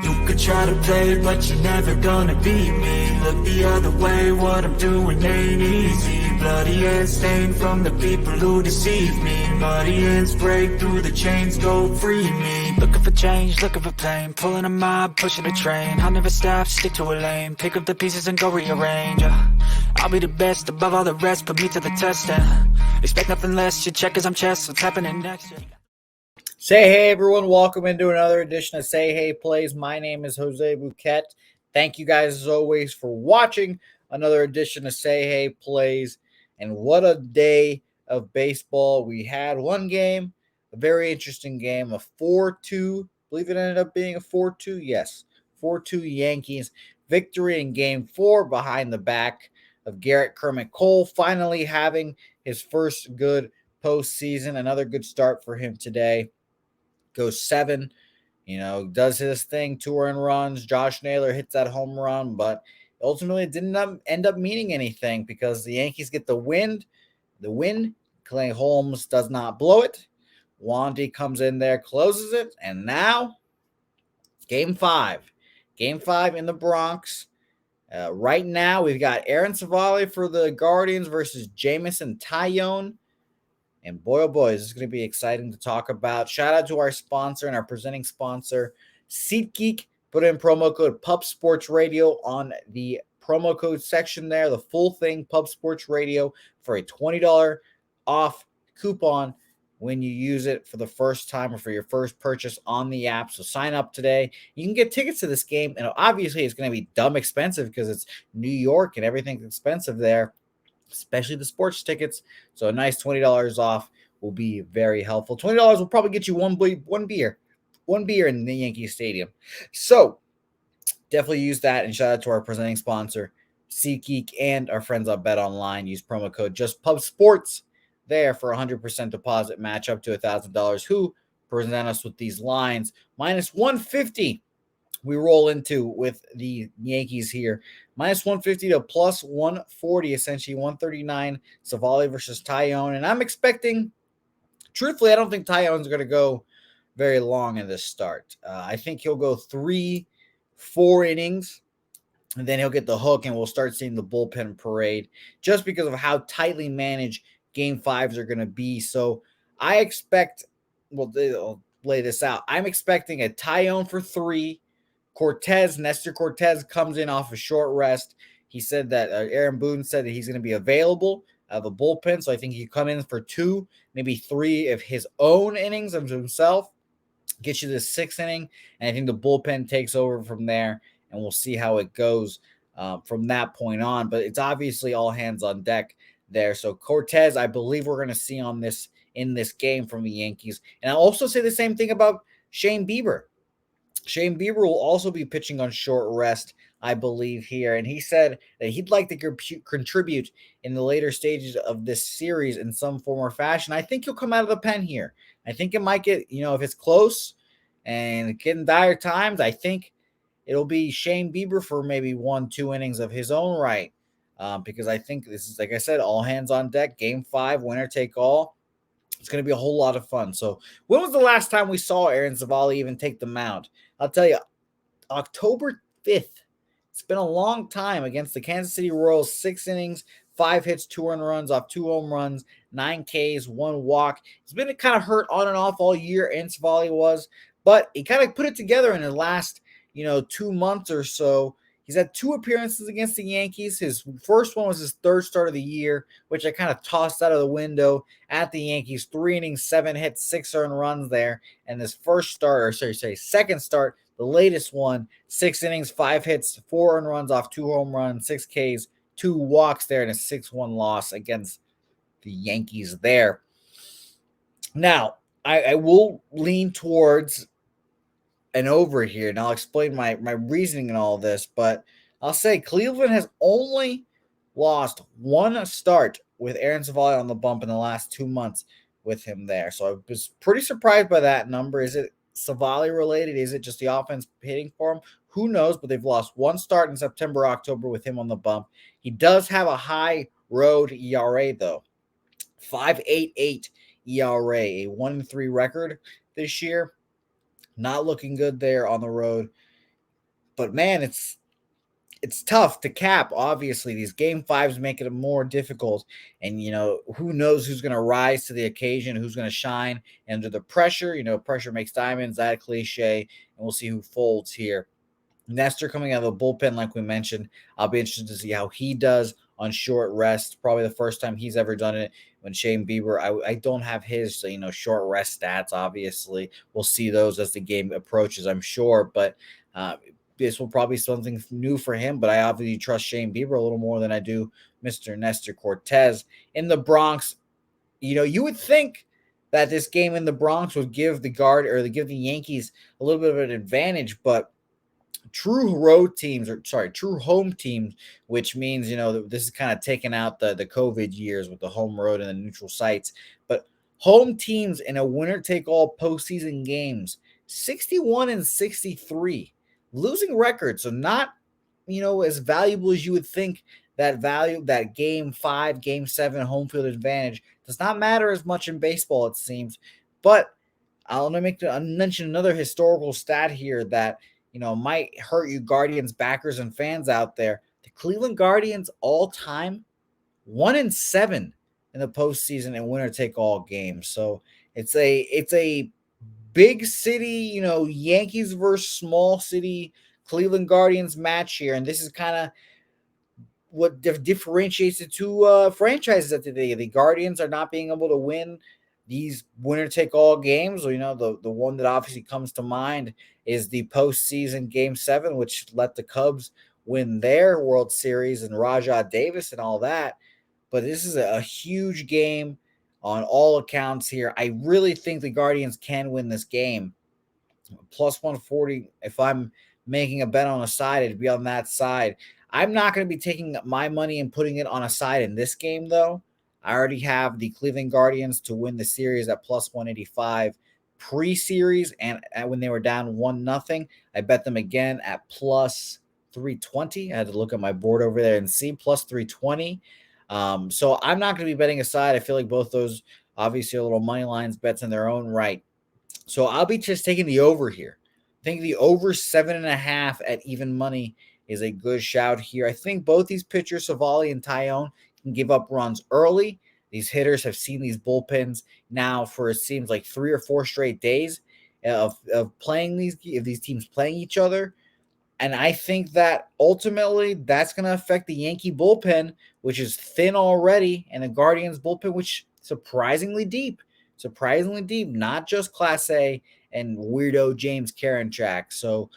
You could try to play, but you're never gonna beat me. Look the other way, what I'm doing ain't easy. Bloody hands stained from the people who deceive me. Muddy hands break through the chains, go free me. Looking for change, looking for pain. Pulling a mob, pushing a train. I'll never stop, stick to a lane. Pick up the pieces and go rearrange. I'll be the best above all the rest, put me to the test and expect nothing less. You check as I'm chess, what's happening next? Say hey everyone, welcome into another edition of Say Hey Plays. My name is Jose Bouquett. Thank you guys as always for watching another edition of Say Hey Plays. And what a day of baseball. We had one game, a very interesting game, a 4-2. I believe it ended up being a 4-2. Yes, 4-2 Yankees victory in game 4 behind the back of Garrett Kermit Cole, finally having his first good postseason. Another good start for him today. Goes 7, does his thing, 2 earned runs. Josh Naylor hits that home run, but ultimately it didn't end up meaning anything because the Yankees get the win. Clay Holmes does not blow it. Wandy comes in there, closes it, and now Game 5. Game 5 in the Bronx. Right now we've got Aaron Savali for the Guardians versus Jameson Taillon. And boy, oh boy, this is going to be exciting to talk about. Shout out to our sponsor and our presenting sponsor, SeatGeek. Put in promo code Pub Sports Radio on the promo code section there. The full thing, Pub Sports Radio, for a $20 off coupon when you use it for the first time or for your first purchase on the app. So sign up today. You can get tickets to this game. And obviously, it's going to be dumb expensive because it's New York and everything's expensive there, especially the sports tickets. So a nice $20 off will be very helpful. $20 will probably get you one beer in the Yankee Stadium. So definitely use that. And shout out to our presenting sponsor, SeatGeek, and our friends on Bet Online. Use promo code JustPubSports there for 100% deposit match up to $1,000. Who present us with these lines? Minus 150. We roll into with the Yankees here. Minus 150 to plus 140, essentially 139. Savali versus Taillon. And I'm expecting, truthfully, I don't think Taillon's going to go very long in this start. I think he'll go 3-4 innings, and then he'll get the hook, and we'll start seeing the bullpen parade just because of how tightly managed Game 5s are going to be. So I expect, they'll lay this out. I'm expecting a Taillon for 3. Nestor Cortez comes in off a short rest. He said that Aaron Boone said that he's going to be available out of the bullpen. So I think he come in for 2, maybe 3 of his own innings of himself, get you the 6th inning. And I think the bullpen takes over from there, and we'll see how it goes from that point on. But it's obviously all hands on deck there. So Cortez, I believe we're going to see in this game from the Yankees. And I'll also say the same thing about Shane Bieber. Shane Bieber will also be pitching on short rest, I believe, here. And he said that he'd like to contribute in the later stages of this series in some form or fashion. I think he'll come out of the pen here. I think it might get, if it's close and getting dire times, I think it'll be Shane Bieber for maybe 1-2 innings of his own right. Because I think this is, like I said, all hands on deck. Game 5, winner take all. It's going to be a whole lot of fun. So when was the last time we saw Aaron Savali even take the mound? I'll tell you, October 5th. It's been a long time against the Kansas City Royals. 6 innings, 5 hits, 2 earned runs off 2 home runs, 9 Ks, 1 walk. He's been kind of hurt on and off all year, Aaron Savali was. But he kind of put it together in the last, 2 months or so. He's had 2 appearances against the Yankees. His first one was his 3rd start of the year, which I kind of tossed out of the window at the Yankees. 3 innings, 7 hits, 6 earned runs there. And this second start, the latest one, 6 innings, 5 hits, 4 earned runs off 2 home runs, 6 Ks, 2 walks there, and a 6-1 loss against the Yankees there. Now, I will lean towards an over here, and I'll explain my reasoning in all this, but I'll say Cleveland has only lost 1 start with Aaron Savali on the bump in the last 2 months with him there. So I was pretty surprised by that number. Is it Savali related? Is it just the offense hitting for him? Who knows, but they've lost 1 start in September, October with him on the bump. He does have a high road ERA, though. 5.88 ERA, a 1-3 record this year. Not looking good there on the road. But man, it's tough to cap. Obviously, these game fives make it more difficult, and who knows who's going to rise to the occasion, who's going to shine under the pressure. Pressure makes diamonds. That cliche, and we'll see who folds here. Nestor coming out of the bullpen, like we mentioned. I'll be interested to see how he does on short rest. Probably the first time he's ever done it. When Shane Bieber, I don't have his short rest stats. Obviously, we'll see those as the game approaches, I'm sure, but this will probably be something new for him. But I obviously trust Shane Bieber a little more than I do Mr. Nestor Cortez. In the Bronx, you would think that this game in the Bronx would give give the Yankees a little bit of an advantage, but true home teams, which means this is kind of taking out the COVID years with the home road and the neutral sites, but home teams in a winner take all postseason games, 61-63, losing record. So not as valuable as you would think. That game 5, game 7 home field advantage does not matter as much in baseball, it seems. But I'll mention another historical stat here that might hurt you Guardians backers and fans out there. The Cleveland Guardians all time 1-7 in the postseason and winner take all games. So it's a big city, Yankees versus small city Cleveland Guardians match here, and this is kind of what differentiates the two franchises at today. The Guardians are not being able to win these winner take all games. The one that obviously comes to mind is the postseason game 7, which let the Cubs win their World Series and Rajah Davis and all that. But this is a huge game on all accounts here. I really think the Guardians can win this game. Plus 140, if I'm making a bet on a side, it'd be on that side. I'm not going to be taking my money and putting it on a side in this game, though. I already have the Cleveland Guardians to win the series at plus 185 pre-series, and when they were down 1-0, I bet them again at plus 320. I had to look at my board over there and see plus 320. So I'm not going to be betting aside. I feel like both those obviously are little money lines bets in their own right. So I'll be just taking the over here. I think the over 7.5 at even money is a good shout here. I think both these pitchers, Savali and Tyone, can give up runs early. These hitters have seen these bullpens now for it seems like 3 or 4 straight days of playing these teams playing each other. And I think that ultimately that's going to affect the Yankee bullpen, which is thin already, and the Guardians bullpen, which surprisingly deep, not just Class A and weirdo James Karinchak. So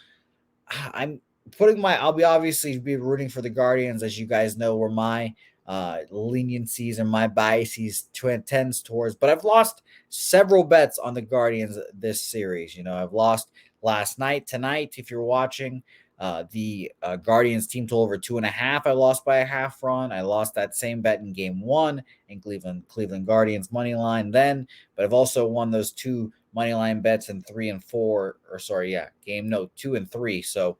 I'll be obviously rooting for the Guardians, as you guys know, where my leniencies and my biases tends towards. But I've lost several bets on the Guardians this series. I've lost last night, tonight, if you're watching. The Guardians team total over 2.5. I lost by a half run. I lost that same bet in game 1 in Cleveland Guardians money line then, but I've also won those 2 money line bets in 3 and 4, game 2 and 3. So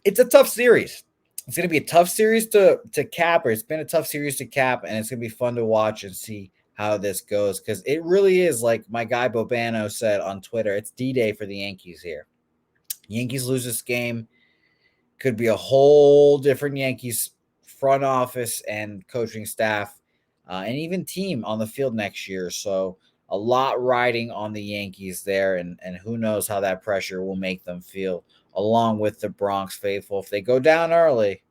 it's a tough series. It's going to be a tough series to cap, or it's been a tough series to cap, and it's going to be fun to watch and see how this goes, because it really is, like my guy Bobano said on Twitter, it's D-Day for the Yankees here. Yankees lose this game, could be a whole different Yankees front office and coaching staff and even team on the field next year. So a lot riding on the Yankees there, and who knows how that pressure will make them feel, along with the Bronx faithful. If they go down early,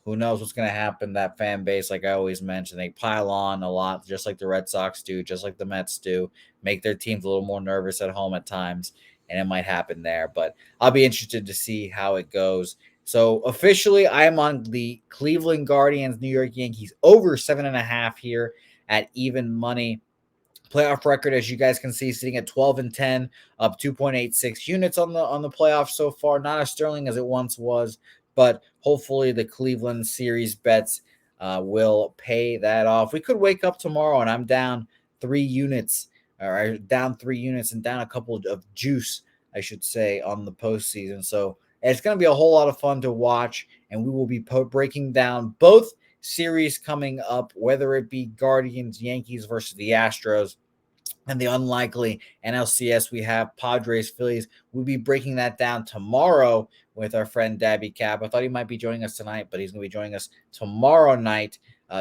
who knows what's going to happen. That fan base, like I always mention, they pile on a lot, just like the Red Sox do, just like the Mets do, make their teams a little more nervous at home at times, and it might happen there. But I'll be interested to see how it goes. So officially, I am on the Cleveland Guardians, New York Yankees over 7.5 here at even money. Playoff record, as you guys can see, sitting at 12-10, up 2.86 units on the playoffs so far. Not as sterling as it once was, but hopefully the Cleveland series bets will pay that off. We could wake up tomorrow and I'm down 3 units, or down 3 units and down a couple of juice, I should say, on the postseason. So it's going to be a whole lot of fun to watch, and we will be breaking down both series coming up, whether it be Guardians, Yankees versus the Astros, and the unlikely NLCS, we have Padres, Phillies. We'll be breaking that down tomorrow with our friend Dabby Cap. I thought he might be joining us tonight, but he's going to be joining us tomorrow night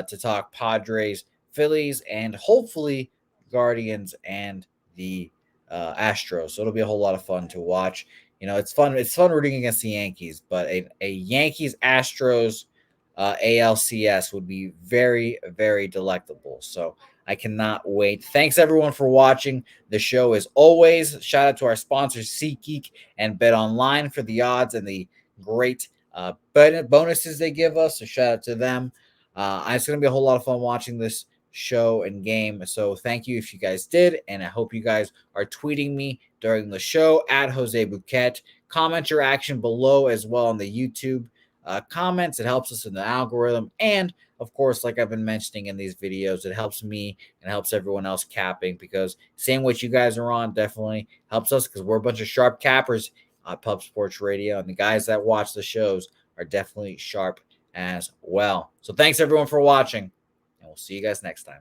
to talk Padres, Phillies, and hopefully Guardians and the Astros. So it'll be a whole lot of fun to watch. You know, it's fun. It's fun rooting against the Yankees, but a Yankees Astros ALCS would be very, very delectable. So I cannot wait. Thanks everyone for watching the show. As always, shout out to our sponsors SeatGeek and Bet Online for the odds and the great bonuses they give us. So shout out to them. It's going to be a whole lot of fun watching this show and game. So thank you if you guys did, and I hope you guys are tweeting me during the show at Jose Bouquett. Comment your action below as well on the YouTube comments. It helps us in the algorithm, and of course, like I've been mentioning in these videos, it helps me and helps everyone else capping, because same what you guys are on definitely helps us, because we're a bunch of sharp cappers on Pub Sports Radio, and the guys that watch the shows are definitely sharp as well. So thanks everyone for watching, and we'll see you guys next time.